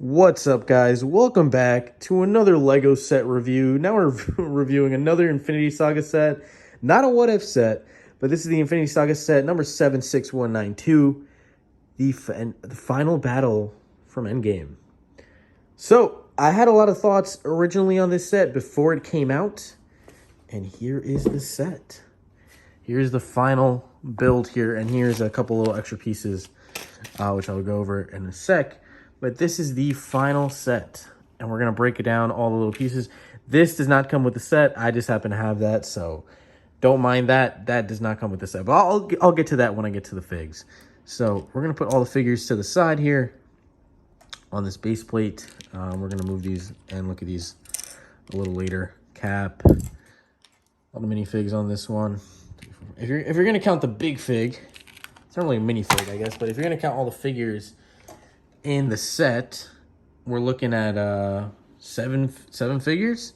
What's up, guys? Welcome back to another Lego set review. Now we're reviewing another Infinity Saga set. Not a what if set, but this is the Infinity Saga set number 76192, the final battle from Endgame. So, I had a lot of thoughts originally on this set before it came out, and here is the set. Here's the final build here, and here's a couple little extra pieces, which I'll go over in a sec. But this is the final set, and we're going to break it down, all the little pieces. This does not come with the set. I just happen to have that, so don't mind that. That does not come with the set. But I'll get to that when I get to the figs. So we're going to put all the figures to the side here on this base plate. We're going to move these and look at these a little later. Cap. All the minifigs on this one. If you're going to count the big fig, it's not really a minifig, I guess, but if you're going to count all the figures in the set, we're looking at seven figures.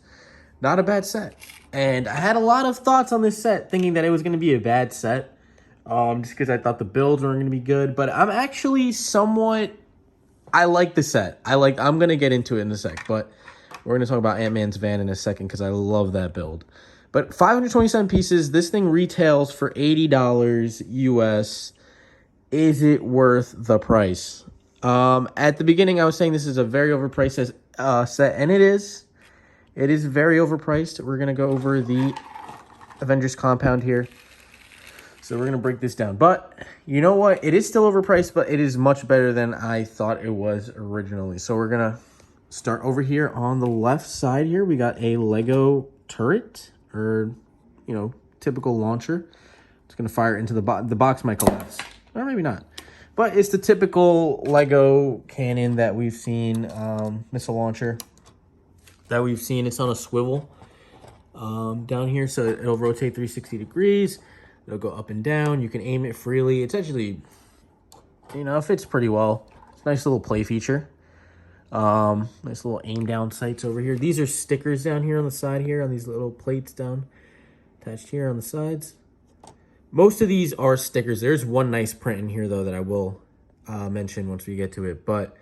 Not a bad set. And I had a lot of thoughts on this set, thinking that it was going to be a bad set, just because I thought the builds weren't going to be good. But I'm actually I like the set. I'm going to get into it in a sec, but we're going to talk about Ant-Man's van in a second because I love that build. But 527 pieces. This thing retails for $80 US. Is it worth the price? At the beginning, I was saying this is a very overpriced set, and it is. It is very overpriced. We're going to go over the Avengers compound here. So we're going to break this down. But you know what? It is still overpriced, but it is much better than I thought it was originally. So we're going to start over here on the left side here. We got a Lego turret, or, typical launcher. It's going to fire into the box might collapse. Or maybe not. But it's the typical Lego cannon that we've seen, missile launcher that we've seen. It's on a swivel down here, so it'll rotate 360 degrees. It'll go up and down. You can aim it freely. It's actually, it fits pretty well. It's a nice little play feature. Nice little aim down sights over here. These are stickers down here on the side here, on these little plates down attached here on the sides. Most of these are stickers. There's one nice print in here, though, that I will mention once we get to it. But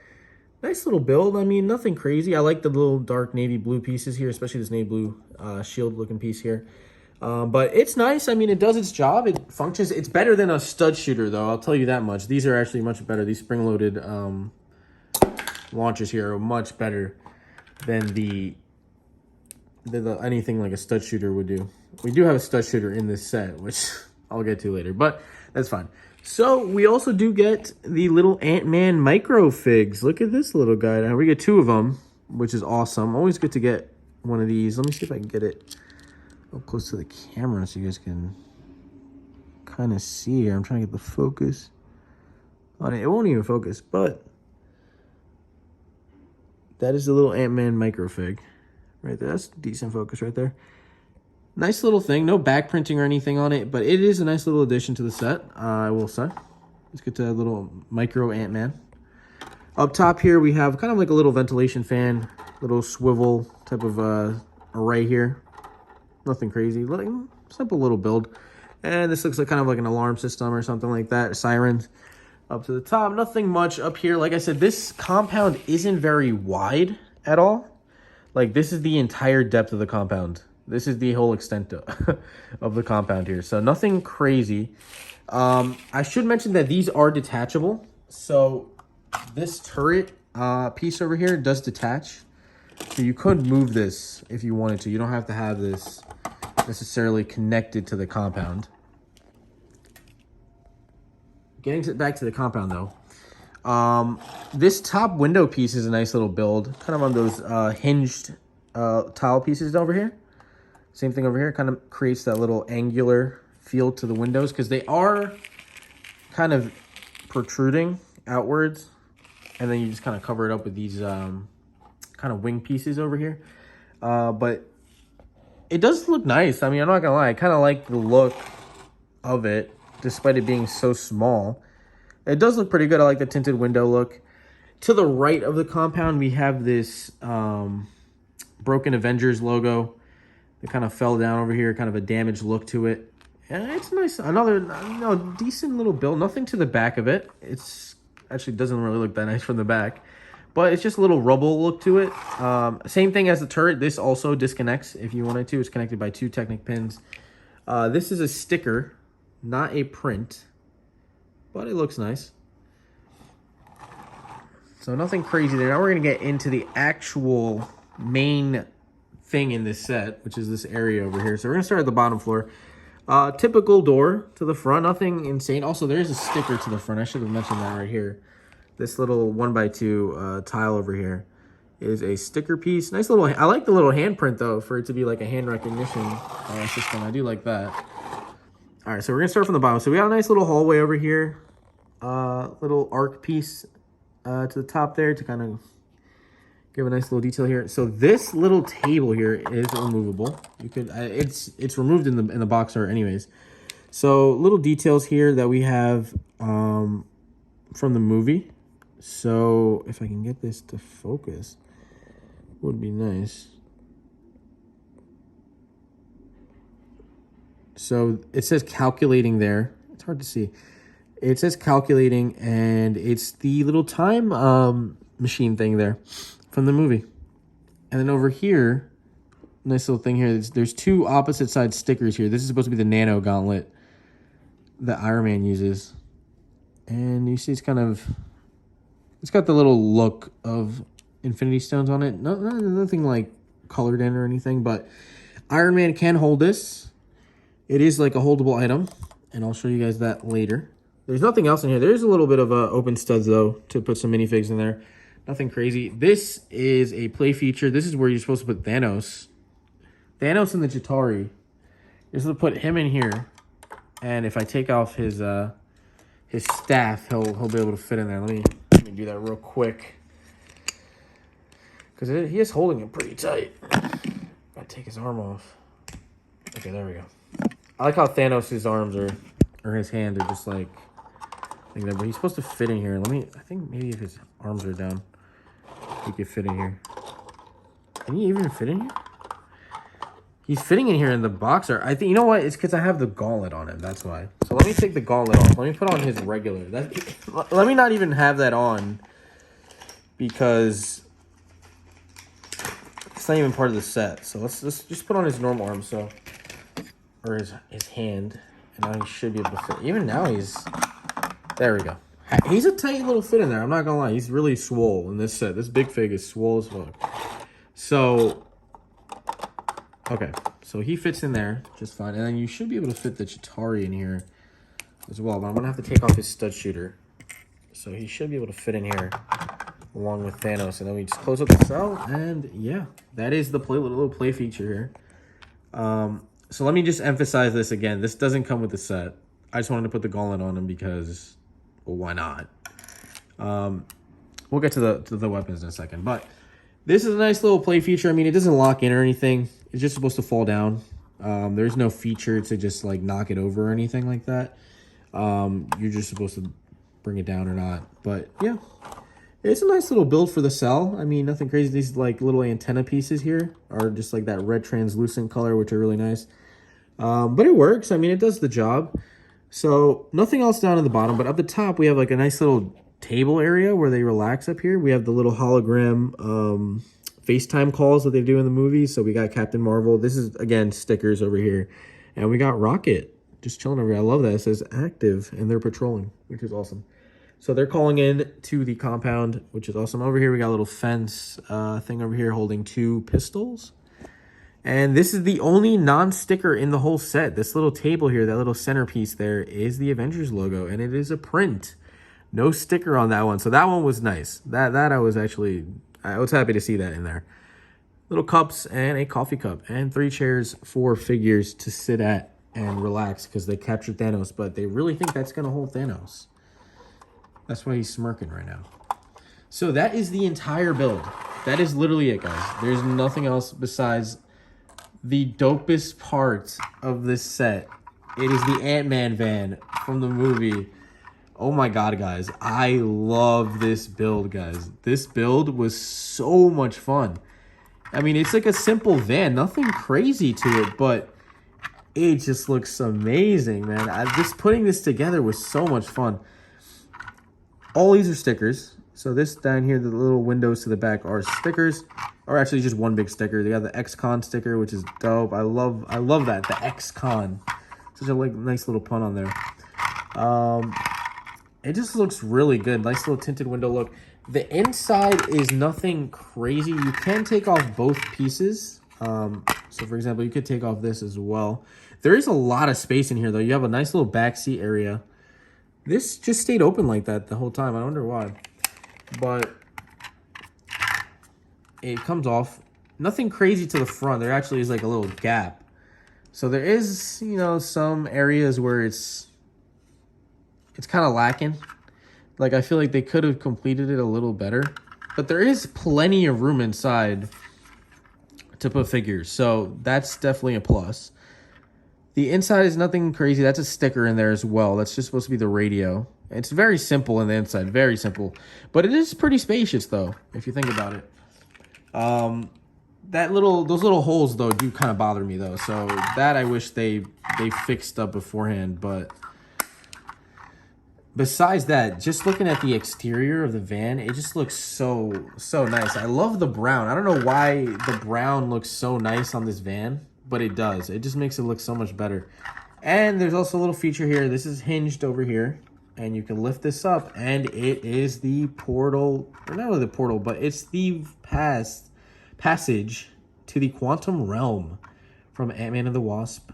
nice little build. I mean, nothing crazy. I like the little dark navy blue pieces here, especially this navy blue shield-looking piece here. But it's nice. I mean, it does its job. It functions. It's better than a stud shooter, though. I'll tell you that much. These are actually much better. These spring-loaded launchers here are much better than anything like a stud shooter would do. We do have a stud shooter in this set, which I'll get to later, but that's fine. So we also do get the little Ant-Man micro figs. Look at this little guy. Now we get two of them, which is awesome. Always good to get one of these. Let me see if I can get it up close to the camera so you guys can kind of see here. I'm trying to get the focus on it. It won't even focus, but that is the little Ant-Man micro fig right there. That's decent focus right there. Nice little thing. No back printing or anything on it, but it is a nice little addition to the set, I will say. Let's get to a little micro Ant-Man. Up top here, we have kind of like a little ventilation fan, little swivel type of array here. Nothing crazy. Simple little build. And this looks like kind of like an alarm system or something like that. Sirens up to the top. Nothing much up here. Like I said, this compound isn't very wide at all. Like, this is the entire depth of the compound. This is the whole extent of the compound here. So nothing crazy. I should mention that these are detachable. So this turret piece over here does detach. So you could move this if you wanted to. You don't have to have this necessarily connected to the compound. Getting back to the compound, though. This top window piece is a nice little build. Kind of on those hinged tile pieces over here. Same thing over here, kind of creates that little angular feel to the windows because they are kind of protruding outwards. And then you just kind of cover it up with these kind of wing pieces over here. But it does look nice. I mean, I'm not going to lie. I kind of like the look of it, despite it being so small. It does look pretty good. I like the tinted window look. To the right of the compound, we have this broken Avengers logo. It kind of fell down over here, kind of a damaged look to it. And it's nice. Another decent little build. Nothing to the back of it. It's actually doesn't really look that nice from the back. but it's just a little rubble look to it. Same thing as the turret. This also disconnects if you wanted to. It's connected by 2 Technic pins. This is a sticker, not a print, but it looks nice. So nothing crazy there. Now we're going to get into the actual main thing in this set, which is this area over here. So we're going to start at the bottom floor. Typical door to the front, nothing insane. Also, there's a sticker to the front. I should have mentioned that right here. This little 1x2 tile over here is a sticker piece. Nice little, I like the little handprint though, for it to be like a hand recognition system. I do like that. All right, so we're gonna start from the bottom. So we got a nice little hallway over here. Little arc piece to the top there to kind of give a nice little detail here. So this little table here is removable. You could, it's removed in the box art anyways. So little details here that we have from the movie. So if I can get this to focus, would be nice. So it says calculating there. It's hard to see. It says calculating, and it's the little time machine thing there from the movie. And then over here, nice little thing here. There's 2 opposite side stickers here. This is supposed to be the nano gauntlet that Iron Man uses. And you see it's kind of, it's got the little look of Infinity Stones on it. Nothing like colored in or anything, but Iron Man can hold this. It is like a holdable item, and I'll show you guys that later. There's nothing else in here. There's a little bit of open studs, though, to put some minifigs in there. Nothing crazy. This is a play feature. This is where you're supposed to put Thanos. Thanos and the Chitauri. You're supposed to put him in here, and if I take off his staff, he'll be able to fit in there. Let me do that real quick, because he is holding it pretty tight. I take his arm off. Okay, there we go. I like how Thanos' arms or his hands are just like that, but he's supposed to fit in here. I think maybe if his arms are down, he could fit in here. Can he even fit in here? He's fitting in here in the boxer. I think, you know what? It's because I have the gauntlet on it. That's why. So let me take the gauntlet off. Let me put on his regular. Let me not even have that on, because it's not even part of the set. So let's just put on his normal arm. So, or his hand. And now he should be able to fit. Even now there we go. He's a tight little fit in there. I'm not going to lie. He's really swole in this set. This big fig is swole as fuck. So, okay. So he fits in there just fine. And then you should be able to fit the Chitauri in here as well. But I'm going to have to take off his stud shooter. So he should be able to fit in here along with Thanos. And then we just close up the cell. And yeah, that is the little play feature here. So let me just emphasize this again. This doesn't come with the set. I just wanted to put the gauntlet on him because, well, why not? We'll get to the weapons in a second. But this is a nice little play feature. I mean, it doesn't lock in or anything. It's just supposed to fall down. There's no feature to just like knock it over or anything like that. You're just supposed to bring it down or not. But yeah, it's a nice little build for the cell. I mean, nothing crazy. These like little antenna pieces here are just like that red translucent color, which are really nice. But it works. I mean, it does the job. So nothing else down at the bottom, but up the top, we have like a nice little table area where they relax up here. We have the little hologram FaceTime calls that they do in the movie. So we got Captain Marvel. This is, again, stickers over here. And we got Rocket just chilling over here. I love that. It says active, and they're patrolling, which is awesome. So they're calling in to the compound, which is awesome. Over here, we got a little fence thing over here holding 2 pistols. And this is the only non-sticker in the whole set. This little table here, that little centerpiece there, is the Avengers logo, and it is a print. No sticker on that one, so that one was nice. That I was happy to see that in there. Little cups and a coffee cup, and 3 chairs for figures to sit at and relax because they captured Thanos, but they really think that's gonna hold Thanos. That's why he's smirking right now. So that is the entire build. That is literally it, guys. There's nothing else besides the dopest part of this set. It is the Ant-Man van from the movie. Oh my god, guys. I love this build, guys. This build was so much fun. I mean, it's like a simple van. Nothing crazy to it, but it just looks amazing, man. Just putting this together was so much fun. All these are stickers. So this down here, the little windows to the back are stickers, or actually just one big sticker. They got the X-Con sticker, which is dope. I love that, the X-Con. Such a nice little pun on there. It just looks really good. Nice little tinted window look. The inside is nothing crazy. You can take off both pieces. So for example, you could take off this as well. There is a lot of space in here though. You have a nice little back seat area. This just stayed open like that the whole time. I wonder why. But it comes off. Nothing crazy to the front. There actually is like a little gap. So there is, you know, some areas where it's kind of lacking. Like, I feel like they could have completed it a little better. But there is plenty of room inside to put figures. So that's definitely a plus. The inside is nothing crazy. That's a sticker in there as well. That's just supposed to be the radio. It's very simple in the inside. Very simple. But it is pretty spacious, though, if you think about it. Those little holes, though, do kind of bother me, though. So that I wish they fixed up beforehand. But besides that, just looking at the exterior of the van, it just looks so nice. I love the brown. I don't know why the brown looks so nice on this van, but it does. It just makes it look so much better. And there's also a little feature here. This is hinged over here, and you can lift this up, and it is the portal, or not really the portal, but it's the passage to the quantum realm from Ant-Man and the Wasp,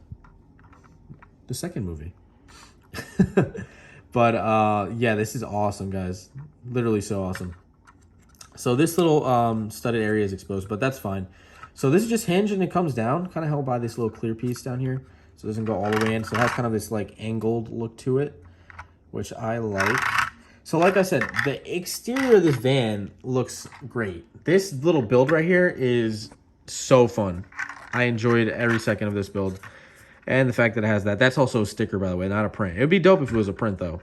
the second movie. But yeah, this is awesome, guys. Literally so awesome. So this little studded area is exposed, but that's fine. So this is just hinged and it comes down, kind of held by this little clear piece down here. So it doesn't go all the way in. So it has kind of this like angled look to it, which I like. So like I said, the exterior of this van looks great. This little build right here is so fun. I enjoyed every second of this build. And the fact that it has that. That's also a sticker, by the way, not a print. It would be dope if it was a print, though.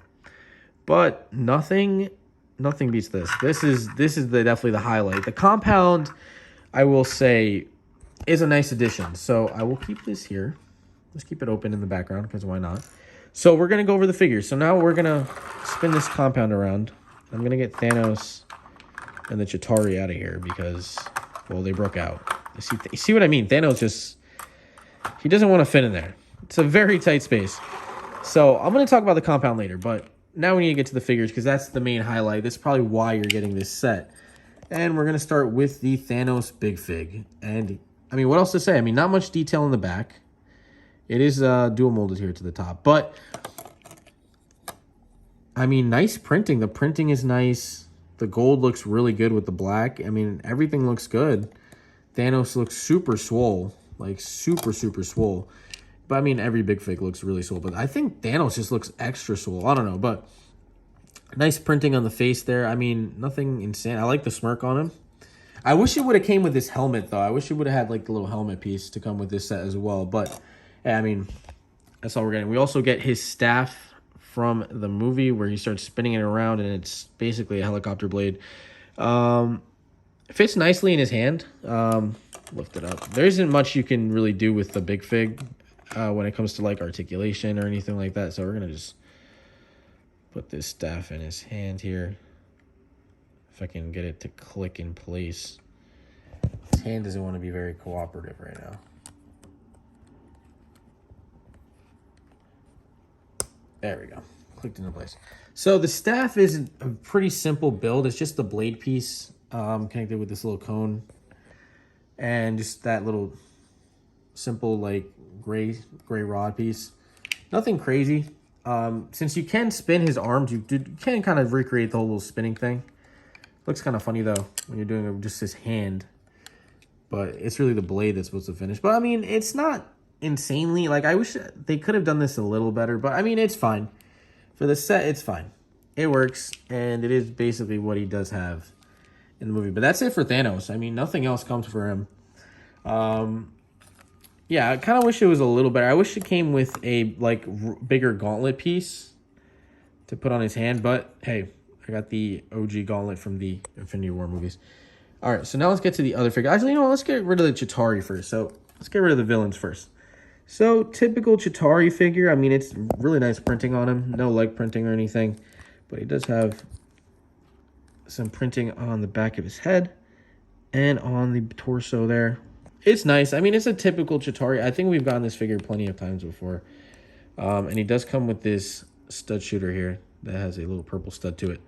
But nothing beats this. This is definitely the highlight. The compound, I will say, is a nice addition. So I will keep this here. Let's keep it open in the background, because why not? So we're going to go over the figures. So now we're going to spin this compound around. I'm going to get Thanos and the Chitauri out of here because, well, they broke out. You see what I mean? Thanos just... he doesn't want to fit in there. It's a very tight space. So I'm going to talk about the compound later, but now we need to get to the figures because that's the main highlight. That's probably why you're getting this set. And we're going to start with the Thanos Big Fig. And, I mean, what else to say? I mean, not much detail in the back. It is dual molded here to the top. But, I mean, nice printing. The printing is nice. The gold looks really good with the black. I mean, everything looks good. Thanos looks super swole. Like, super swole. But, I mean, every Big Fig looks really swole. But I think Thanos just looks extra swole. I don't know. But nice printing on the face there. I mean, nothing insane. I like the smirk on him. I wish it would have came with this helmet, though. I wish it would have had, like, the little helmet piece to come with this set as well. But, yeah, I mean, that's all we're getting. We also get his staff from the movie where he starts spinning it around. And it's basically a helicopter blade. It fits nicely in his hand. Lift it up. There isn't much you can really do with the Big Fig when it comes to like articulation or anything like that. So we're gonna just put this staff in his hand here. If I can get it to click in place. His hand doesn't want to be very cooperative right now. There we go. Clicked into place. So the staff is a pretty simple build. It's just the blade piece connected with this little cone. And just that little simple, like, gray rod piece. Nothing crazy. Since you can spin his arms, you can kind of recreate the whole little spinning thing. Looks kind of funny, though, when you're doing just his hand. But it's really the blade that's supposed to finish. But, I mean, it's not insanely... like, I wish they could have done this a little better. But, I mean, it's fine. For the set, it's fine. It works. And it is basically what he does have in the movie. But that's it for Thanos. I mean, nothing else comes for him. Yeah, I kind of wish it was a little better. I wish it came with a, like, bigger gauntlet piece to put on his hand. But, hey, I got the OG gauntlet from the Infinity War movies. All right, so now let's get to the other figure. Actually, you know what? Let's get rid of the Chitauri first. So, let's get rid of the villains first. So, typical Chitauri figure. I mean, it's really nice printing on him. No leg printing or anything. But he does have some printing on the back of his head and on the torso there. It's nice. I mean, it's a typical Chitauri. I think we've gotten this figure plenty of times before. And he does come with this stud shooter here that has a little purple stud to it.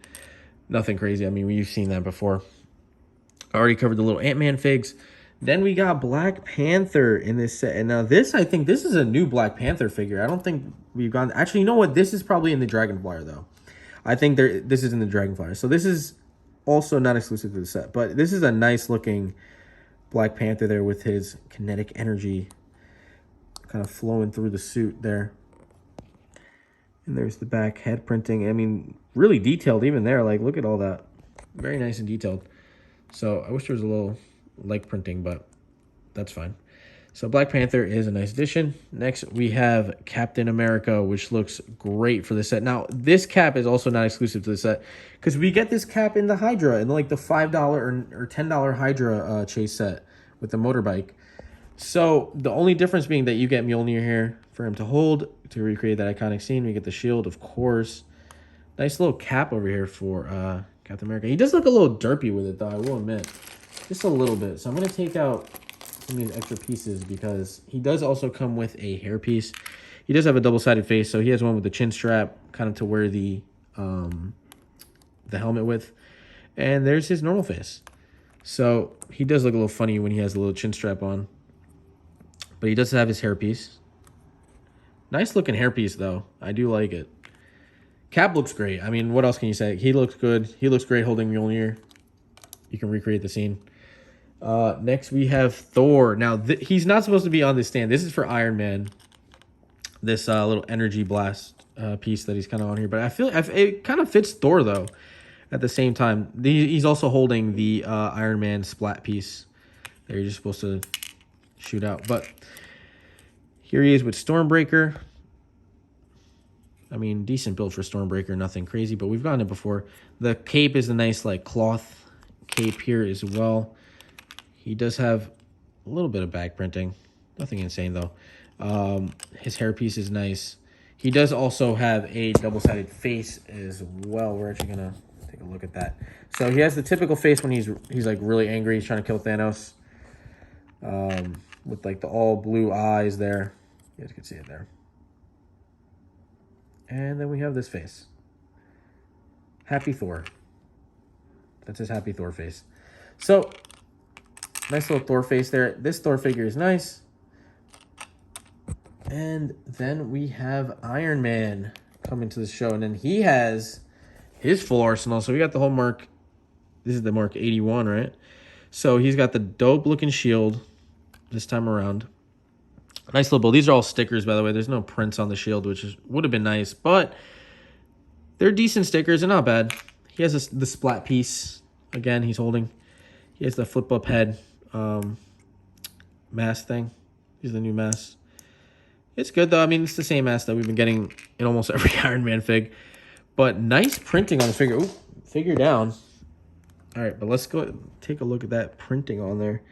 Nothing crazy. I mean, we've seen that before. I already covered the little Ant-Man figs. Then we got Black Panther in this set. And now this, I think this is a new Black Panther figure. I don't think we've gone... Actually, you know what? This is probably in the Dragonflyer, though. I think this is in the Dragonflyer. So this is also not exclusive to the set. But this is a nice-looking Black Panther there with his kinetic energy kind of flowing through the suit there. And there's the back head printing. I mean, really detailed even there. Like, look at all that. Very nice and detailed. So I wish there was a little leg printing, but that's fine. So Black Panther is a nice addition. Next, we have Captain America, which looks great for the set. Now, this cap is also not exclusive to the set because we get this cap in the Hydra, in like the $5 or $10 Hydra chase set with the motorbike. So the only difference being that you get Mjolnir here for him to hold to recreate that iconic scene. We get the shield, of course. Nice little cap over here for Captain America. He does look a little derpy with it, though, I will admit. Just a little bit. So I'm going to take out some of these extra pieces because he does also come with a hairpiece. He does have a double-sided face, so he has one with the chin strap kind of to wear the helmet with. And there's his normal face. So he does look a little funny when he has the little chin strap on. But he does have his hairpiece. Nice looking hairpiece, though. I do like it. Cap looks great. I mean, what else can you say? He looks good. He looks great holding Mjolnir. You can recreate the scene. Next, we have Thor. Now, he's not supposed to be on this stand. This is for Iron Man. This little energy blast piece that he's kind of on here. But I feel it kind of fits Thor, though, at the same time. He's also holding the Iron Man splat piece that you're just supposed to shoot out. But here he is with Stormbreaker. I mean, decent build for Stormbreaker, nothing crazy, but we've gotten it before. The cape is a nice, like, cloth cape here as well. He does have a little bit of back printing. Nothing insane, though. His hairpiece is nice. He does also have a double-sided face as well. We're actually going to take a look at that. So he has the typical face when he's like, really angry. He's trying to kill Thanos. With, like, the all-blue eyes there. You guys can see it there. And then we have this face. Happy Thor. That's his Happy Thor face. So, nice little Thor face there. This Thor figure is nice. And then we have Iron Man coming to the show. And then he has his full arsenal. So we got the whole Mark. This is the Mark 81, right? So he's got the dope looking shield this time around. Nice little build. These are all stickers, by the way. There's no prints on the shield, which would have been nice. But they're decent stickers. They're not bad. He has the splat piece. Again, he's holding. He has the flip-up head mask thing. These are the new masks. It's good, though. I mean, it's the same mask that we've been getting in almost every Iron Man fig. But nice printing on the figure. Ooh, figure down. All right, but let's go take a look at that printing on there.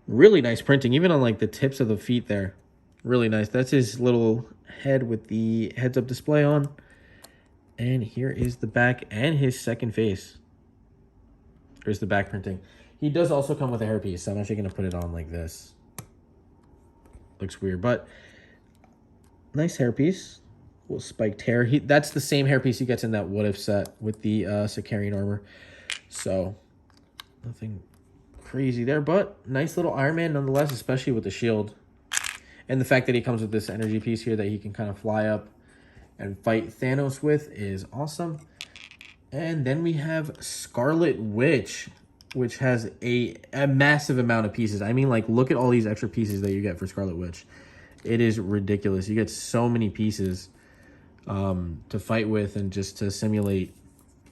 Really nice printing, even on like the tips of the feet there. Really nice. That's his little head with the heads-up display on. And here is the back and his second face. Here's the back printing. He does also come with a hairpiece, so I'm actually going to put it on like this. Looks weird, but nice hairpiece. Little spiked hair. That's the same hairpiece he gets in that What If set with the Sicarian armor. So, nothing crazy there, but nice little Iron Man nonetheless, especially with the shield. And the fact that he comes with this energy piece here that he can kind of fly up and fight Thanos with is awesome. And then we have Scarlet Witch, which has a massive amount of pieces. I mean, like, look at all these extra pieces that you get for Scarlet Witch. It is ridiculous. You get so many pieces to fight with and just to simulate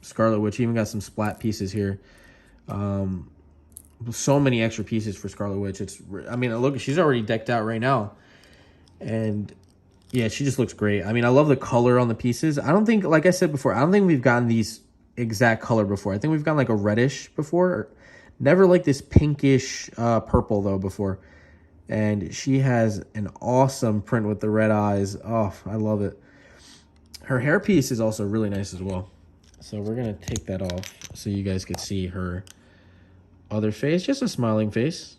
Scarlet Witch. You even got some splat pieces here. So many extra pieces for Scarlet Witch. I mean, look, she's already decked out right now. And yeah, she just looks great. I mean, I love the color on the pieces. I don't think, like I said before, I don't think we've gotten these exact color before. I think we've gotten like a reddish before. Never like this pinkish purple though before. And she has an awesome print with the red eyes. Oh, I love it. Her hairpiece is also really nice as well. So we're going to take that off so you guys could see her other face. Just a smiling face.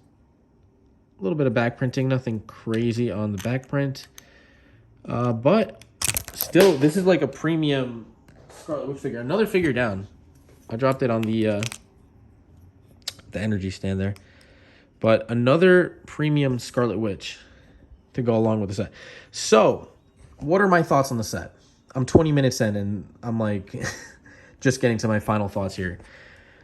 A little bit of back printing. Nothing crazy on the back print. But still, this is like a premium Scarlet Witch figure. Another figure down. I dropped it on the energy stand there. But another premium Scarlet Witch to go along with the set. So, what are my thoughts on the set? I'm 20 minutes in and I'm like just getting to my final thoughts here.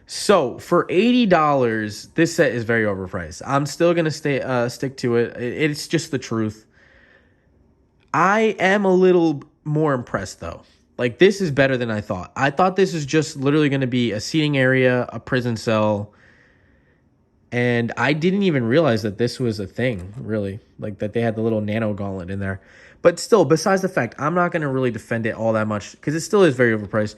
So, for $80, this set is very overpriced. I'm still going to stick to it. It's just the truth. I am a little more impressed though. Like, this is better than I thought. I thought this is just literally going to be a seating area, a prison cell, and I didn't even realize that this was a thing, really. Like, that they had the little nano gauntlet in there. But still, besides the fact, I'm not going to really defend it all that much because it still is very overpriced.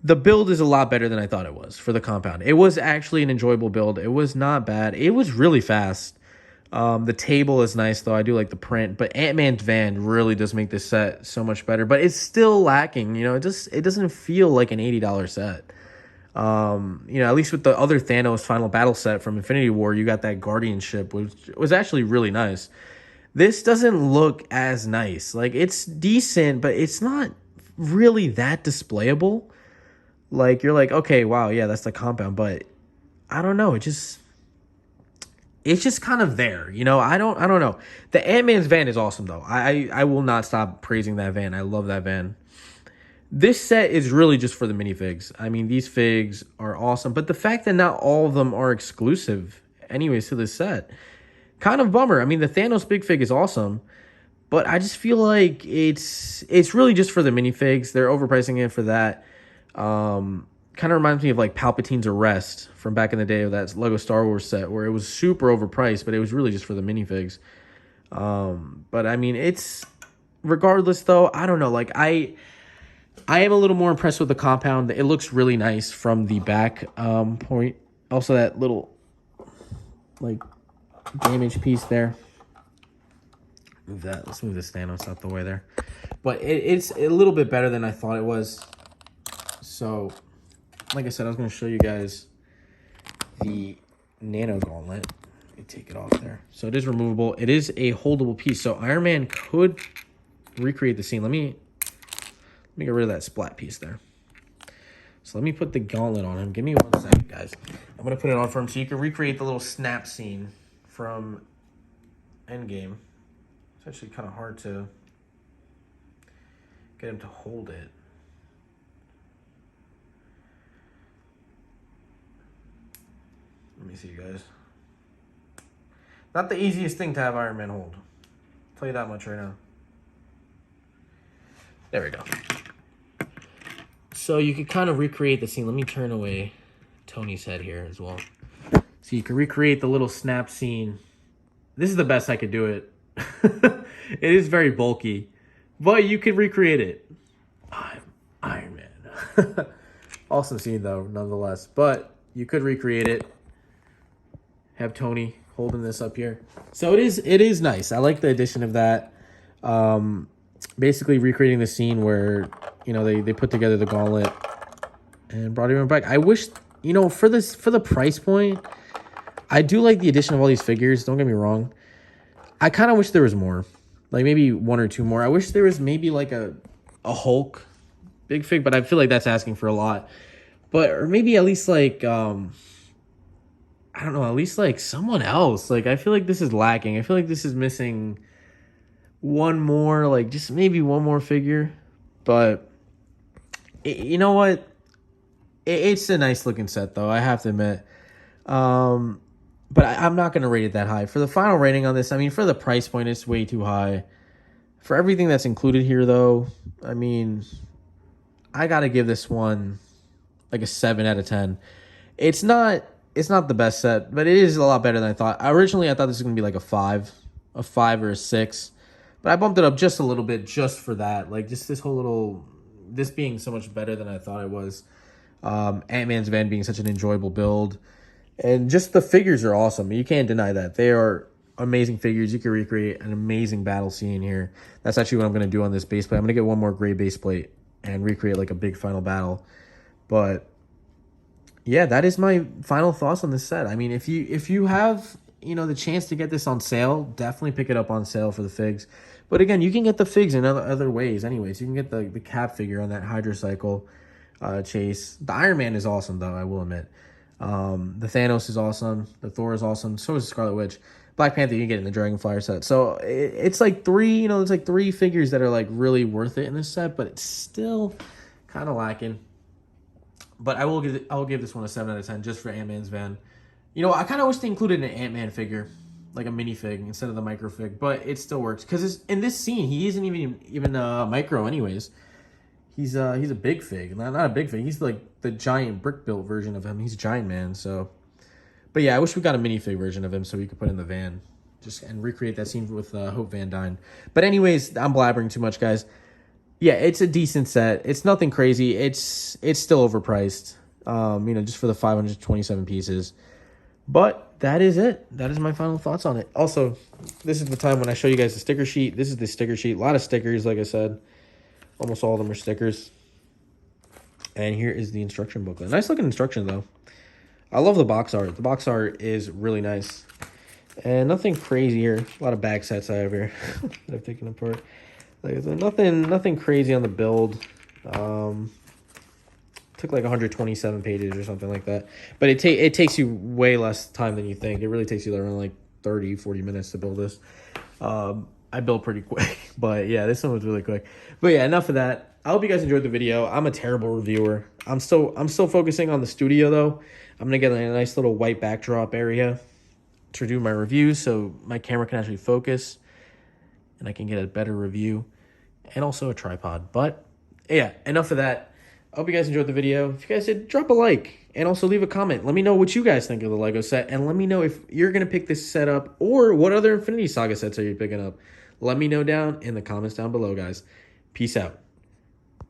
The build is a lot better than I thought it was for the compound. It was actually an enjoyable build. It was not bad. It was really fast. The table is nice, though. I do like the print. But AntMan's van really does make this set so much better. But it's still lacking. You know, it doesn't feel like an $80 set. You know, at least with the other Thanos final battle set from Infinity War, you got that guardianship, which was actually really nice. This doesn't look as nice. Like, it's decent, but it's not really that displayable. Like, you're like, okay, wow, yeah, that's the compound, but I don't know. It's just kind of there, you know. I don't know. The Ant-Man's van is awesome though. I will not stop praising that van. I love that van. This set is really just for the minifigs. I mean, these figs are awesome, but the fact that not all of them are exclusive anyways to this set, kind of bummer. I mean, the Thanos big fig is awesome, but I just feel like it's really just for the minifigs. They're overpricing it for that. Kind of reminds me of like Palpatine's Arrest from back in the day of that Lego Star Wars set where it was super overpriced, but it was really just for the minifigs. But I mean, it's regardless though. I don't know. Like, I am a little more impressed with the compound. It looks really nice from the back point. Also, that little like damage piece there. Move that. Let's move this Thanos out the way there. But it's a little bit better than I thought it was. So, like I said, I was going to show you guys the nano gauntlet. Let me take it off there. So it is removable. It is a holdable piece. So Iron Man could recreate the scene. Let me get rid of that splat piece there. So let me put the gauntlet on him. Give me 1 second, guys. I'm going to put it on for him so you can recreate the little snap scene from Endgame. It's actually kind of hard to get him to hold it. Let me see, you guys. Not the easiest thing to have Iron Man hold. I'll tell you that much right now. There we go. So you could kind of recreate the scene. Let me turn away Tony's head here as well. So you can recreate the little snap scene. This is the best I could do it. It is very bulky, but you can recreate it. I'm Iron Man. Awesome scene though, nonetheless. But you could recreate it. Have Tony holding this up here. So it is nice. I like the addition of that. Basically recreating the scene where, you know, they put together the gauntlet and brought everyone back. I wish, you know, for the price point, I do like the addition of all these figures. Don't get me wrong. I kind of wish there was more. Like maybe 1 or 2 more. I wish there was maybe like a Hulk big fig, but I feel like that's asking for a lot. But or maybe at least like I don't know, at least like someone else. Like, I feel like this is lacking. I feel like this is missing one more, like just maybe one more figure. But you know what? It's a nice looking set though, I have to admit. But I'm not going to rate it that high. For the final rating on this, I mean, for the price point, it's way too high. For everything that's included here though, I mean, I got to give this one like a 7 out of 10. It's not the best set, but it is a lot better than I thought. Originally, I thought this was going to be like a 5 or a 6. But I bumped it up just a little bit just for that. Like, just this being so much better than I thought it was. Ant-Man's van being such an enjoyable build. And just the figures are awesome. You can't deny that. They are amazing figures. You can recreate an amazing battle scene here. That's actually what I'm going to do on this base plate. I'm going to get one more gray base plate and recreate like a big final battle. But yeah, that is my final thoughts on this set. I mean, if you have, you know, the chance to get this on sale, definitely pick it up on sale for the figs. But again, you can get the figs in other ways anyways. You can get the Cap figure on that Hydra Cycle chase. The Iron Man is awesome, though, I will admit. The Thanos is awesome. The Thor is awesome. So is the Scarlet Witch. Black Panther, you can get in the Dragonflyer set. So it's like three, you know, it's like three figures that are like really worth it in this set, but it's still kind of lacking. But I will give this one a 7 out of 10 just for Ant-Man's van. You know, I kind of wish they included an Ant-Man figure, like a minifig instead of the micro fig, but it still works because in this scene he isn't even micro anyways. He's a big fig, not a big fig. He's like the giant brick built version of him. He's a giant man. So, but yeah, I wish we got a minifig version of him so we could put in the van, just and recreate that scene with Hope Van Dyne. But anyways, I'm blabbering too much, guys. Yeah, it's a decent set. It's nothing crazy. It's still overpriced. You know, just for the 527 pieces. But that is it. That is my final thoughts on it. Also, this is the time when I show you guys the sticker sheet. This is the sticker sheet. A lot of stickers, like I said. Almost all of them are stickers. And here is the instruction booklet. Nice looking instruction, though. I love the box art. The box art is really nice. And nothing crazy here. A lot of bag sets I have here that I've taken apart. Like I said, nothing crazy on the build. Took like 127 pages or something like that. But it takes you way less time than you think. It really takes you around like 30, 40 minutes to build this. I built pretty quick, but yeah, this one was really quick. But yeah, enough of that. I hope you guys enjoyed the video. I'm a terrible reviewer. I'm still focusing on the studio though. I'm gonna get a nice little white backdrop area to do my reviews so my camera can actually focus and I can get a better review and also a tripod. But yeah, enough of that. I hope you guys enjoyed the video. If you guys did, drop a like and also leave a comment. Let me know what you guys think of the Lego set and let me know if you're going to pick this set up or what other Infinity Saga sets are you picking up. Let me know down in the comments down below, guys. Peace out.